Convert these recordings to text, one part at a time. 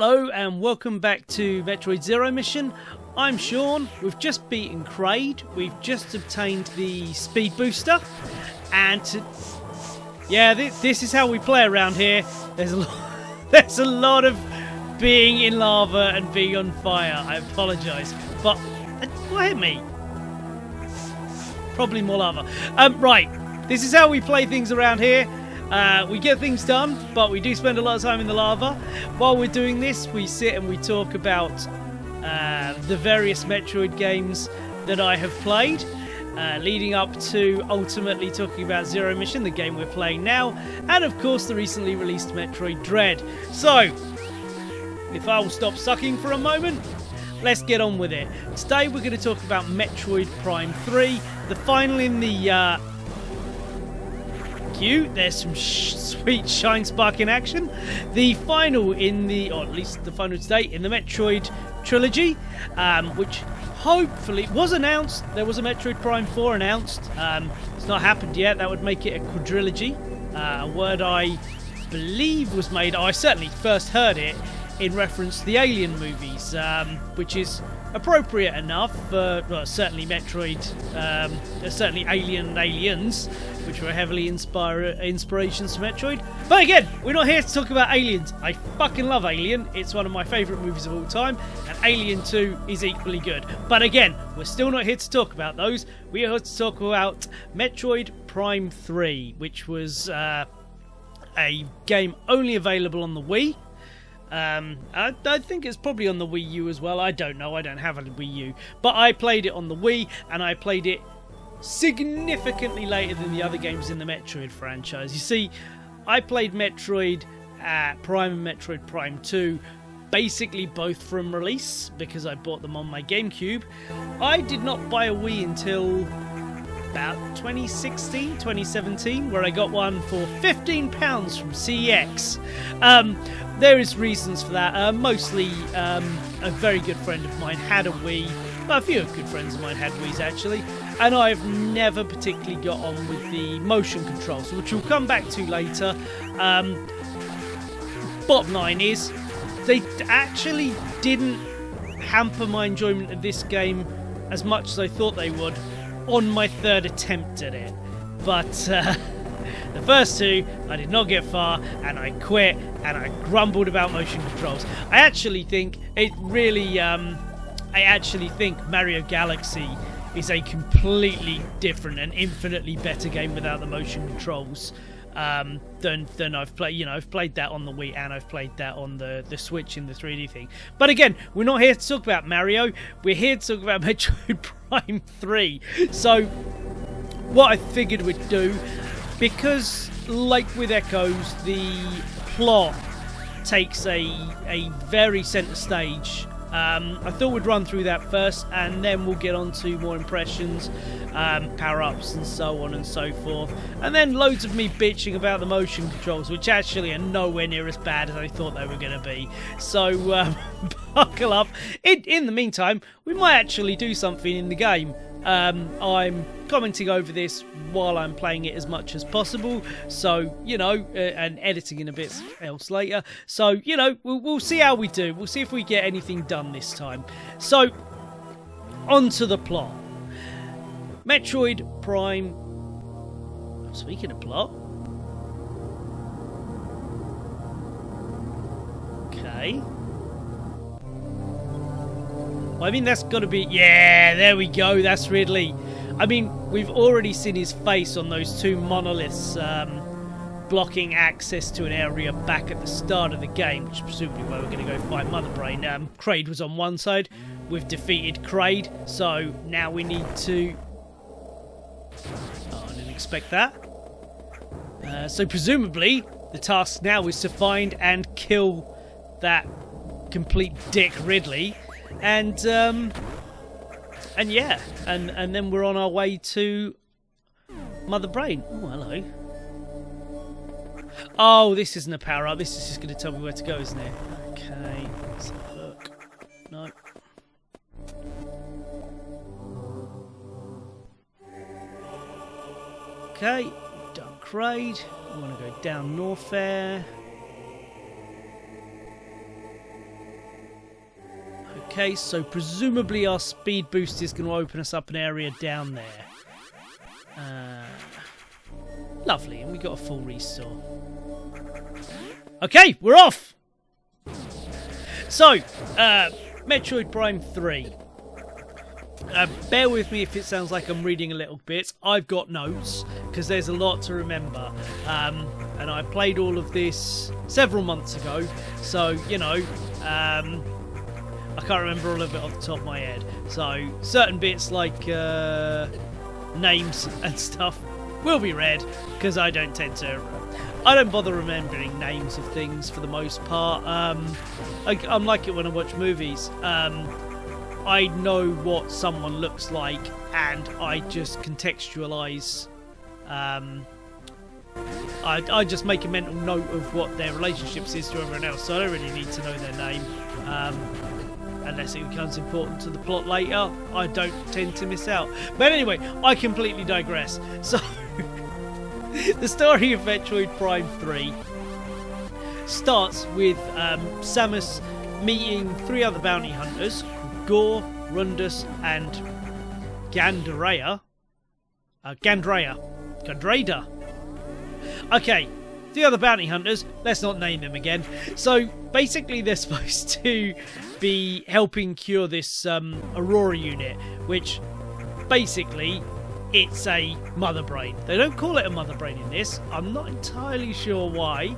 Hello and welcome back to Metroid Zero Mission. I'm Shaun. We've just beaten Kraid. We've just obtained the speed booster. And this is how we play around here. There's a lot of being in lava and being on fire. I apologise. But what hit me? Probably more lava. Right. This is how we play things around here. We get things done, but we do spend a lot of time in the lava. While we're doing this, we sit and we talk about the various Metroid games that I have played, leading up to ultimately talking about Zero Mission, the game we're playing now, and of course the recently released Metroid Dread. So, if I will stop sucking for a moment, let's get on with it. Today we're going to talk about Metroid Prime 3, the final in the... There's some sweet Shine Spark in action. The final in the, or at least the final today, in the Metroid trilogy, which hopefully was announced. There was a Metroid Prime 4 announced. It's not happened yet. That would make it a quadrilogy. A word I believe was made, I certainly first heard it in reference to the Alien movies, which is appropriate enough for, well, certainly Metroid, certainly Alien and Aliens, which were heavily inspirations to Metroid. But again, we're not here to talk about Aliens. I fucking love Alien. It's one of my favourite movies of all time, and Alien 2 is equally good. But again, we're still not here to talk about those. We are here to talk about Metroid Prime 3, which was a game only available on the Wii. I think it's probably on the Wii U as well. I don't know, I don't have a Wii U, but I played it on the Wii, and I played it significantly later than the other games in the Metroid franchise. You see, I played Metroid Prime and Metroid Prime 2 basically both from release, because I bought them on my GameCube. I did not buy a Wii until about 2016, 2017, where I got one for £15 from CEX. There is reasons for that. Mostly, a very good friend of mine had a Wii. Well, a few good friends of mine had Wiis, actually. And I've never particularly got on with the motion controls, which we'll come back to later. Bottom line is, they actually didn't hamper my enjoyment of this game as much as I thought they would on my third attempt at it. But the first two, I did not get far, and I quit, and I grumbled about motion controls. I actually think it really, I actually think Mario Galaxy is a completely different and infinitely better game without the motion controls than I've played. You know, I've played that on the Wii, and I've played that on the Switch in the 3D thing. But again, we're not here to talk about Mario. We're here to talk about Metroid Prime 3. So, what I figured we'd do, because like with Echoes, the plot takes a very centre stage. I thought we'd run through that first, and then we'll get on to more impressions, power-ups and so on and so forth, and then loads of me bitching about the motion controls, which actually are nowhere near as bad as I thought they were going to be. So buckle up. In the meantime, we might actually do something in the game. I'm commenting over this while I'm playing it as much as possible, so, you know, and editing in a bit else later. So, you know, we'll see how we do. We'll see if we get anything done this time. So, on to the plot. Metroid Prime... Speaking of plot... Okay... Well, I mean, that's got to be... Yeah, there we go. That's Ridley. I mean, we've already seen his face on those two monoliths blocking access to an area back at the start of the game, which is presumably where we're going to go fight Mother Brain. Kraid was on one side. We've defeated Kraid, so now we need to... Oh, I didn't expect that. So presumably, the task now is to find and kill that complete dick Ridley. And yeah, and then we're on our way to Mother Brain. Oh, hello. Oh, this isn't a power-up. This is just going to tell me where to go, isn't it? Okay, let's have a look. No. Okay, done Kraid. We want to go down north there. staircase, so presumably our speed boost is going to open us up an area down there. Lovely, and we got a full restore. Okay, we're off! So, Metroid Prime 3. Bear with me if it sounds like I'm reading a little bit. I've got notes, because there's a lot to remember. And I played all of this several months ago, so, you know, I can't remember all of it off the top of my head. So, certain bits like names and stuff will be read, because I don't bother remembering names of things for the most part. I'm like it when I watch movies. I know what someone looks like, and I just contextualise. I just make a mental note of what their relationships is to everyone else, so I don't really need to know their name. Unless it becomes important to the plot later, I don't tend to miss out. But anyway, I completely digress. So, the story of Metroid Prime 3 starts with Samus meeting 3 other bounty hunters, Gore, Rundus, and Gandrada. Okay, the other bounty hunters, let's not name them again. So basically they're supposed to be helping cure this Aurora unit, which basically it's a mother brain. They don't call it a mother brain in this. I'm not entirely sure why,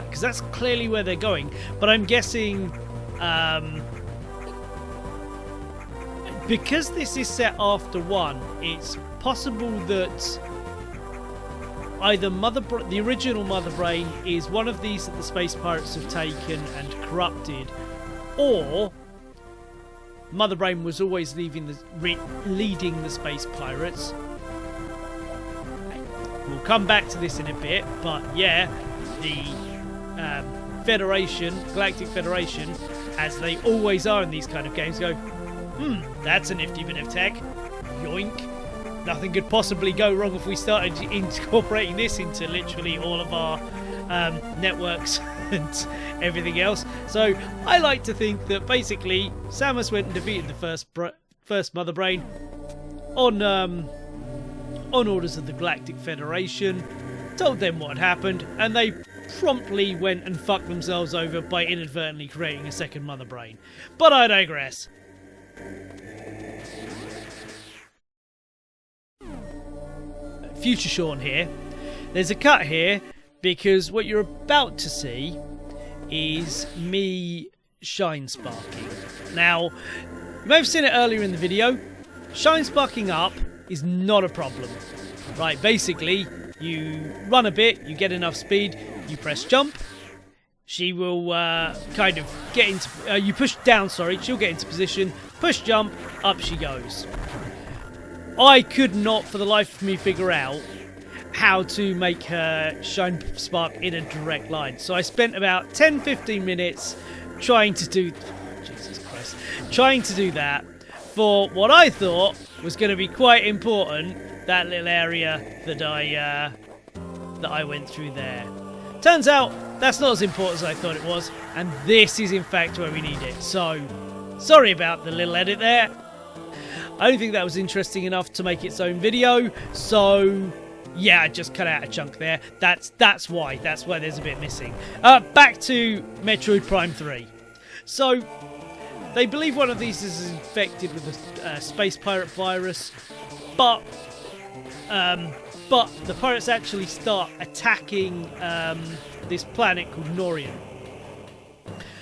because that's clearly where they're going. But I'm guessing because this is set after 1, it's possible that either the original Mother Brain is one of these that the Space Pirates have taken and corrupted, or Mother Brain was always leading the Space Pirates. We'll come back to this in a bit, but yeah, the Federation, Galactic Federation, as they always are in these kind of games, go, that's a nifty bit of tech. Yoink. Nothing could possibly go wrong if we started incorporating this into literally all of our networks and everything else. So I like to think that basically Samus went and defeated the first Mother Brain on orders of the Galactic Federation, told them what had happened, and they promptly went and fucked themselves over by inadvertently creating a second Mother Brain. But I digress. Future Shaun here. There's a cut here because what you're about to see is me shine sparking. Now, you may have seen it earlier in the video. Shine sparking up is not a problem. Right, basically, you run a bit, you get enough speed, you press jump. She will kind of get into... you push down, sorry, she'll get into position. Push jump, up she goes. I could not, for the life of me, figure out how to make her shine spark in a direct line. So I spent about 10-15 minutes trying to do... Jesus Christ. Trying to do that for what I thought was going to be quite important, that little area that I went through there. Turns out, that's not as important as I thought it was, and this is in fact where we need it. So, sorry about the little edit there. I don't think that was interesting enough to make its own video, so yeah, I just cut out a chunk there. That's why there's a bit missing. Back to Metroid Prime 3. So, they believe one of these is infected with a space pirate virus, but the pirates actually start attacking this planet called Norian.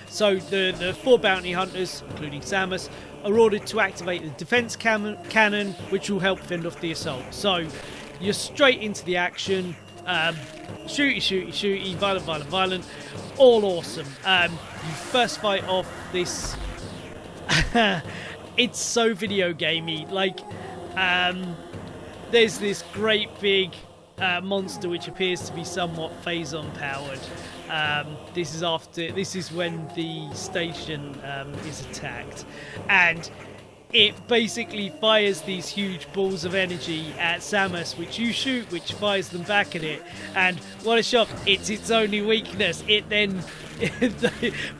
So the 4 bounty hunters, including Samus, are ordered to activate the defense cannon, which will help fend off the assault. So you're straight into the action, shooty, violent, all awesome. You first fight off this... it's so video gamey. Like, there's this great big monster which appears to be somewhat phazon powered. This is when the station is attacked, and it basically fires these huge balls of energy at Samus, which you shoot, which fires them back at it. And what a shock! It's its only weakness. It then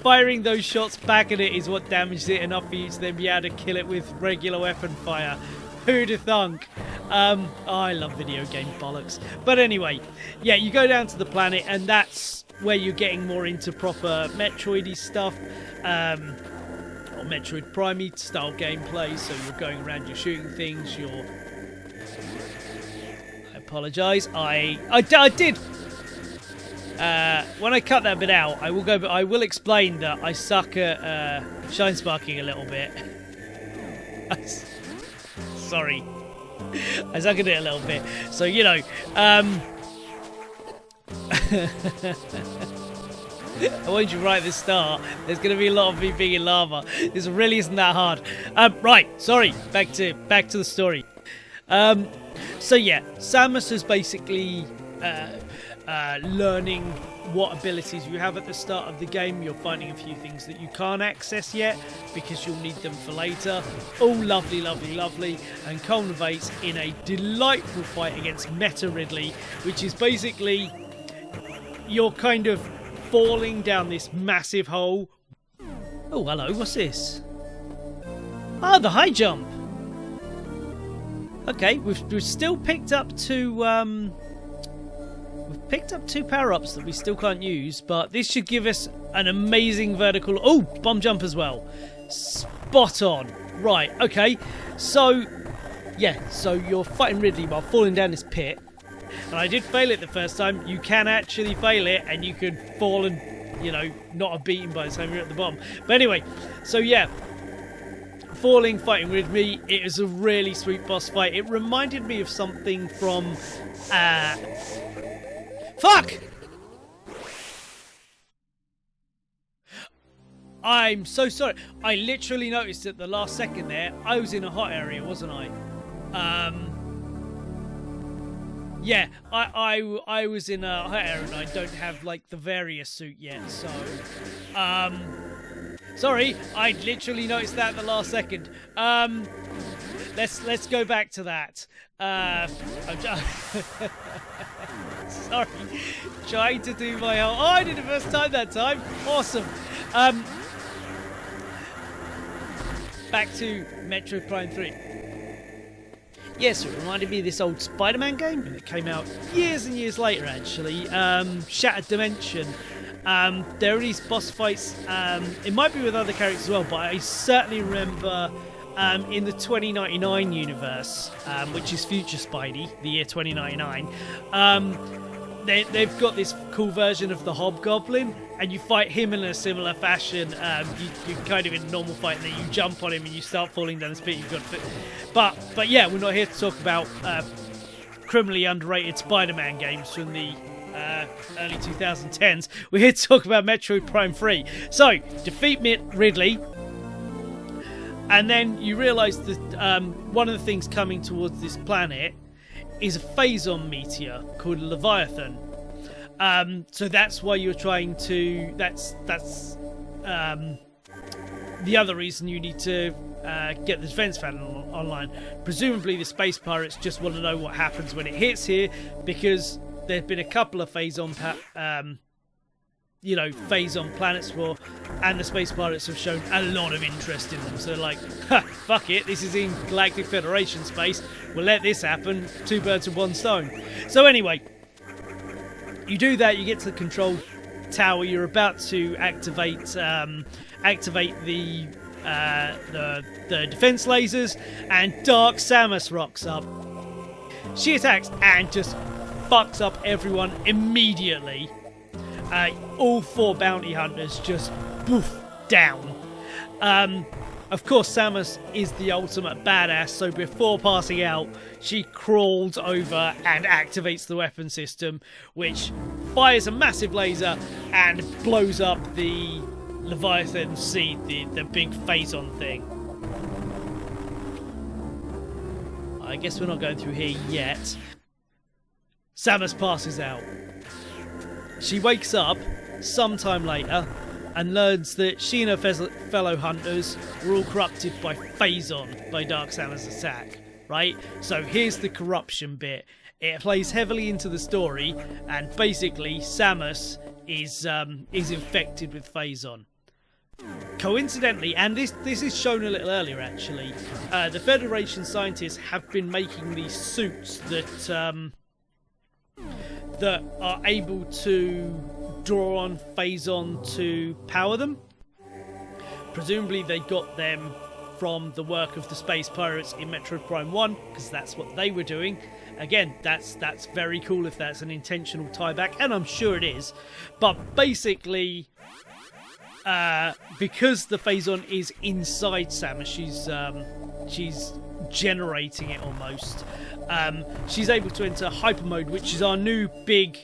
firing those shots back at it is what damages it enough for you to then be able to kill it with regular weapon fire. Who'd have thunk? Oh, I love video game bollocks. But anyway, yeah, you go down to the planet, and that's where you're getting more into proper Metroid-y stuff, or Metroid Prime style gameplay. So you're going around, you're shooting things, I apologise. I did. When I cut that bit out, I will explain that I suck at shine sparking a little bit. Sorry, I suck at it a little bit. So you know, I want you right at the start. There's going to be a lot of me being in lava. This really isn't that hard. Right, sorry. Back to the story. So yeah, Samus is basically learning what abilities you have at the start of the game. You're finding a few things that you can't access yet because you'll need them for later. All lovely, lovely, lovely, and culminates in a delightful fight against Meta Ridley, which is basically you're kind of falling down this massive hole. Oh, hello, what's this? Ah, the high jump. Okay, we've still picked up two power-ups that we still can't use, but this should give us an amazing vertical... Oh, bomb jump as well. Spot on. Right, okay. So, yeah, so you're fighting Ridley while falling down this pit. And I did fail it the first time. You can actually fail it, and you can fall and, you know, not have beaten by the time you're at the bottom. But anyway, so yeah, falling, fighting with me. It was a really sweet boss fight. It reminded me of something from... Fuck! I'm so sorry. I literally noticed at the last second there, I was in a hot area, wasn't I? Yeah, I was in a hot area and I don't have, like, the various suit yet, so... Sorry, I literally noticed that at the last second. Let's go back to that. Sorry, trying to do my whole... Oh, I did it the first time that time. Awesome. Back to Metroid Prime 3. Yes, it reminded me of this old Spider-Man game that came out years and years later, actually. Shattered Dimension. There are these boss fights. It might be with other characters as well, but I certainly remember in the 2099 universe, which is Future Spidey, the year 2099. They've got this cool version of the Hobgoblin, and you fight him in a similar fashion. You kind of in a normal fight, and then you jump on him and you start falling down the pit. You've got to... But yeah, we're not here to talk about criminally underrated Spider-Man games from the early 2010s. We're here to talk about Metroid Prime 3. So, defeat Ridley, and then you realise that one of the things coming towards this planet is a phazon meteor called Leviathan. So that's why you're trying to... That's the other reason you need to get the defense fan online. Presumably the space pirates just want to know what happens when it hits here, because there have been a couple of phazon planets for, and the space pirates have shown a lot of interest in them. So they're like, ha, fuck it, this is in Galactic Federation space, we'll let this happen. Two birds with one stone. So anyway, you do that, you get to the control tower, you're about to activate the defense lasers, and Dark Samus rocks up. She attacks and just fucks up everyone immediately. All four bounty hunters just poof down. Of course, Samus is the ultimate badass, so before passing out, she crawls over and activates the weapon system, which fires a massive laser and blows up the Leviathan seed, the big phazon thing. I guess we're not going through here yet. Samus passes out. She wakes up sometime later and learns that she and her fellow hunters were all corrupted by phazon, by Dark Samus' attack, right? So here's the corruption bit. It plays heavily into the story, and basically Samus is infected with Phazon. Coincidentally, and this is shown a little earlier actually, the Federation scientists have been making these suits that are able to draw on Phazon to power them. Presumably they got them from the work of the space pirates in Metroid Prime 1, because that's what they were doing. Again, that's very cool if that's an intentional tie back, and I'm sure it is. But basically, because the Phazon is inside Samus, she's generating it almost. She's able to enter hyper mode, which is our new big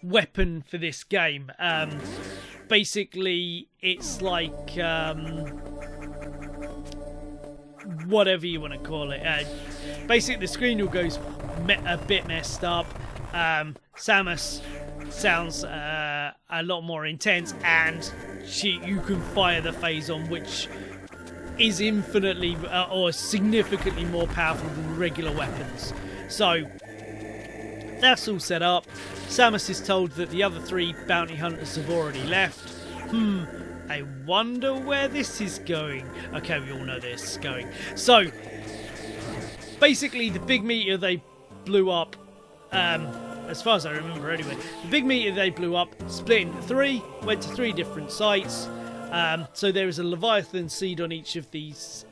weapon for this game. Basically, it's like whatever you want to call it. Basically, the screen will go a bit messed up. Samus sounds a lot more intense, and you can fire the Phazon, which is infinitely or significantly more powerful than regular weapons. So that's all set up. Samus is told that the other 3 bounty hunters have already left. I wonder where this is going. Okay, we all know this is going. So basically, the big meteor they blew up, as far as I remember anyway, the big meteor they blew up split into 3, went to 3 different sites. So there is a Leviathan seed on each of these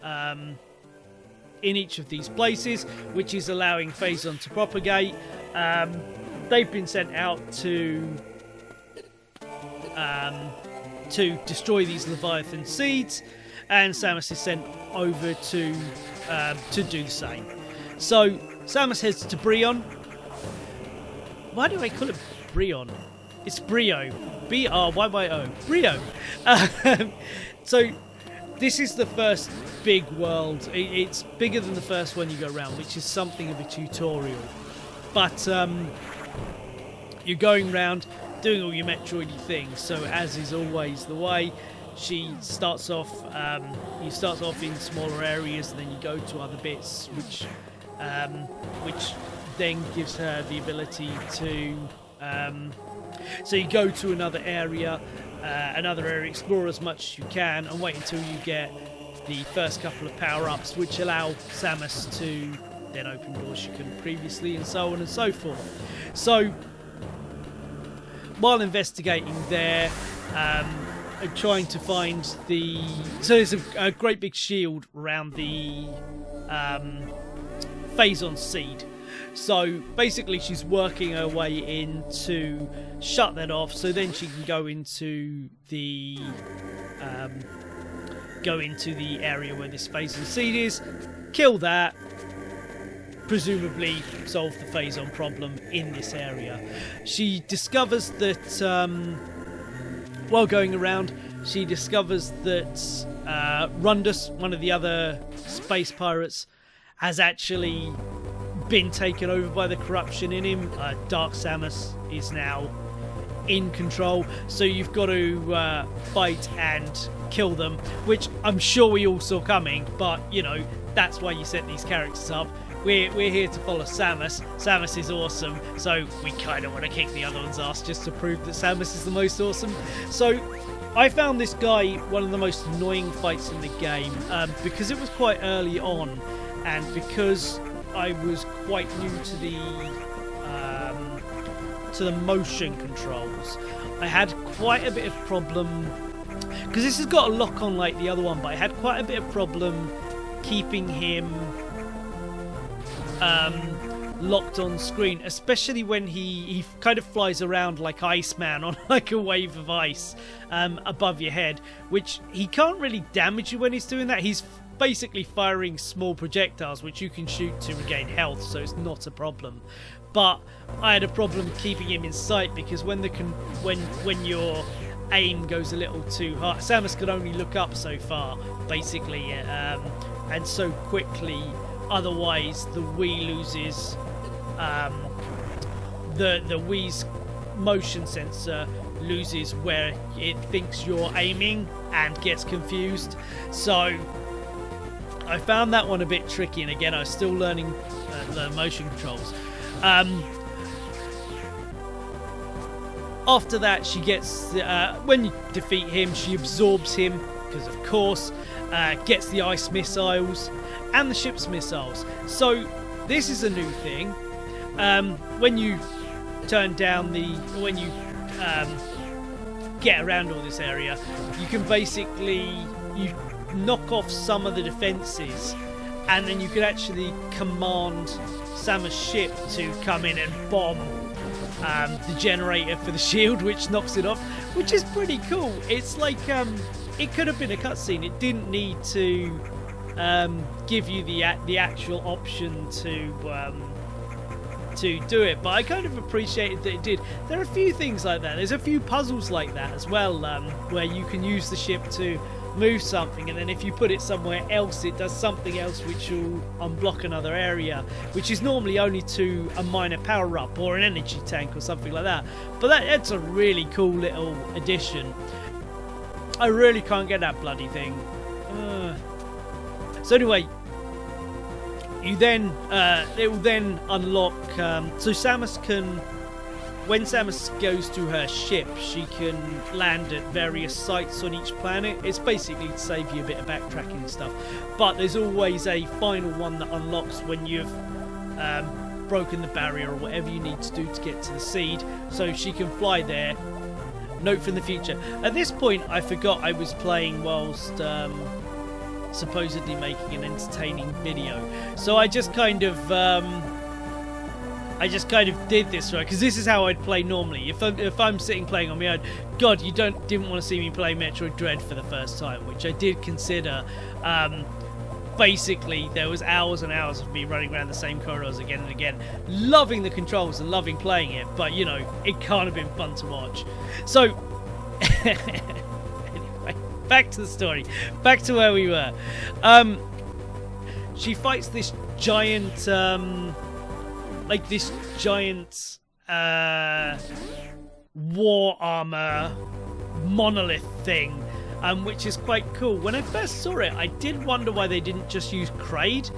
in each of these places, which is allowing Phazon to propagate. They've been sent out to destroy these Leviathan seeds, and Samus is sent over to do the same. So Samus heads to Brionne. Why do I call it Brionne? It's Brio. B-R-Y-Y-O. Brio. So this is the first big world. It's bigger than the first one you go around, which is something of a tutorial. But you're going around doing all your Metroid-y things. So as is always the way, she starts off. You start off in smaller areas, and then you go to other bits, which then gives her the ability to. So you go to another area, explore as much as you can, and wait until you get the first couple of power-ups, which allow Samus to then open doors she couldn't previously, and so on and so forth. So while investigating there, trying to find the... So there's a great big shield around the Phazon seed. So basically she's working her way in to shut that off, so then she can go into the area where this Phazon seed is, kill that, presumably solve the Phazon problem in this area. She discovers that while going around, she discovers that Rundus, one of the other space pirates, has actually been taken over by the corruption in him. Dark Samus is now in control, so you've got to fight and kill them, which I'm sure we all saw coming, but you know, that's why you set these characters up. We're here to follow Samus. Samus is awesome, so we kind of want to kick the other one's ass just to prove that Samus is the most awesome. So I found this guy one of the most annoying fights in the game, because it was quite early on, and because I was quite new to the motion controls. I had quite a bit of problem, because this has got a lock on like the other one, but I had quite a bit of problem keeping him locked on screen, especially when he kind of flies around like Iceman on like a wave of ice above your head, which he can't really damage you when he's doing that. He's basically firing small projectiles which you can shoot to regain health, so it's not a problem. But I had a problem keeping him in sight, because when your aim goes a little too hard, Samus can only look up so far basically, and so quickly. Otherwise, the Wii loses the Wii's motion sensor loses where it thinks you're aiming and gets confused. So I found that one a bit tricky, and again, I was still learning the motion controls. After that, she gets when you defeat him, she absorbs him because, of course, gets the ice missiles and the ship's missiles. So this is a new thing. When you turn down when you get around all this area, you can basically knock off some of the defences, and then you can actually command Samus' ship to come in and bomb the generator for the shield, which knocks it off, which is pretty cool. It's like it could have been a cutscene. It didn't need to give you the actual option to do it, but I kind of appreciated that it did. There are a few things like that. There's a few puzzles like that as well, where you can use the ship to move something, and then if you put it somewhere else, it does something else which will unblock another area, which is normally only to a minor power-up or an energy tank or something like that. But that's a really cool little addition. I really can't get that bloody thing. So anyway, you then it will then unlock. So Samus can, when Samus goes to her ship, she can land at various sites on each planet. It's basically to save you a bit of backtracking and stuff. But there's always a final one that unlocks when you've broken the barrier or whatever you need to do to get to the seed, so she can fly there. Note from the future. At this point, I forgot I was playing whilst supposedly making an entertaining video, so I just kind of did this, right? Because this is how I'd play normally. If I'm sitting playing on my own, God, you didn't want to see me play Metroid Dread for the first time, which I did consider. Basically, there was hours and hours of me running around the same corridors again and again, loving the controls and loving playing it, but you know, it can't have been fun to watch. So, anyway, back to the story, back to where we were. She fights this giant, war armor monolith thing, which is quite cool. When I first saw it, I did wonder why they didn't just use Kraid,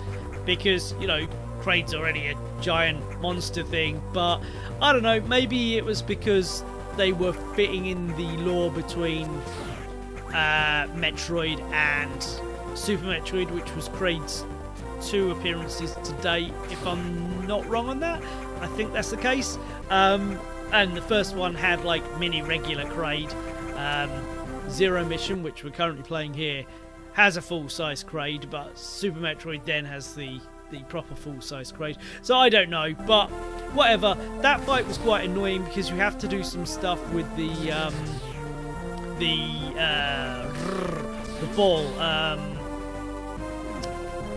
because, you know, Kraid's already a giant monster thing, but I don't know, maybe it was because they were fitting in the lore between Metroid and Super Metroid, which was Kraid's 2 appearances to date, if I'm not wrong on that. I think that's the case. And the first one had like mini regular Kraid. Zero Mission, which we're currently playing here, has a full-size Kraid, but Super Metroid then has the proper full-size Kraid. So I don't know, but whatever. That fight was quite annoying because you have to do some stuff with the ball,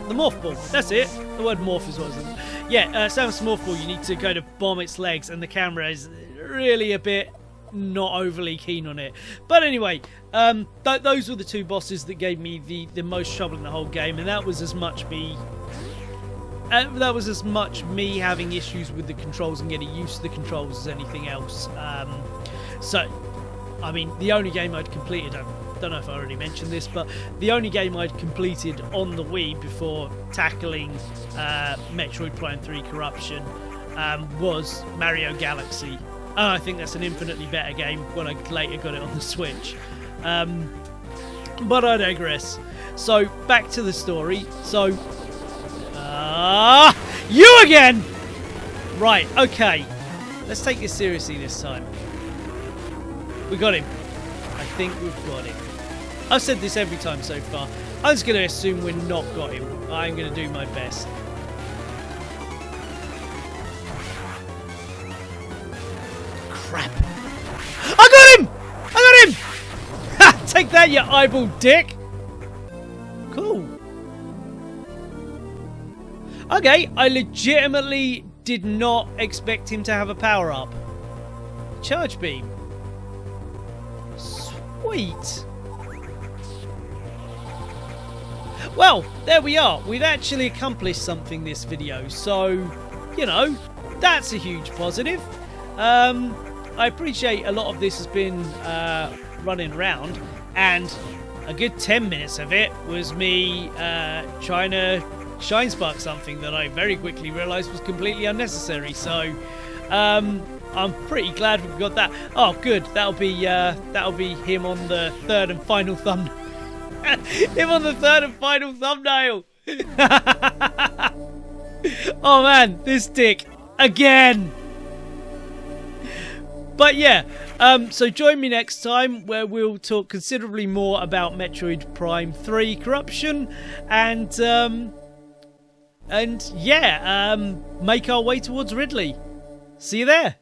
the morph ball. That's it. The word morph is what it is. Yeah, Samus morph ball. You need to kind of bomb its legs, and the camera is really a bit not overly keen on it. But anyway, those were the 2 bosses that gave me the most trouble in the whole game, and that was as much me having issues with the controls and getting used to the controls as anything else. So I mean, the only game I'd completed, I don't know if I already mentioned this, but the only game I'd completed on the Wii before tackling Metroid Prime 3 Corruption was Mario Galaxy. And I think that's an infinitely better game when I later got it on the Switch. But I digress. So, back to the story. So, you again! Right, okay. Let's take this seriously this time. We got him. I think we've got him. I've said this every time so far. I'm just going to assume we're not got him. I'm going to do my best. Crap. I got him! I got him! Ha! Take that, you eyeball dick! Cool. Okay, I legitimately did not expect him to have a power-up. Charge beam. Sweet. Well, there we are. We've actually accomplished something this video, so, you know, that's a huge positive. I appreciate a lot of this has been running around, and a good 10 minutes of it was me trying to shine spark something that I very quickly realised was completely unnecessary. So, I'm pretty glad we got that. Oh, good. That'll be him on the third and final thumbnail. Him on the third and final thumbnail. Oh man, this dick again. But yeah, so join me next time where we'll talk considerably more about Metroid Prime 3 Corruption and yeah, make our way towards Ridley. See you there.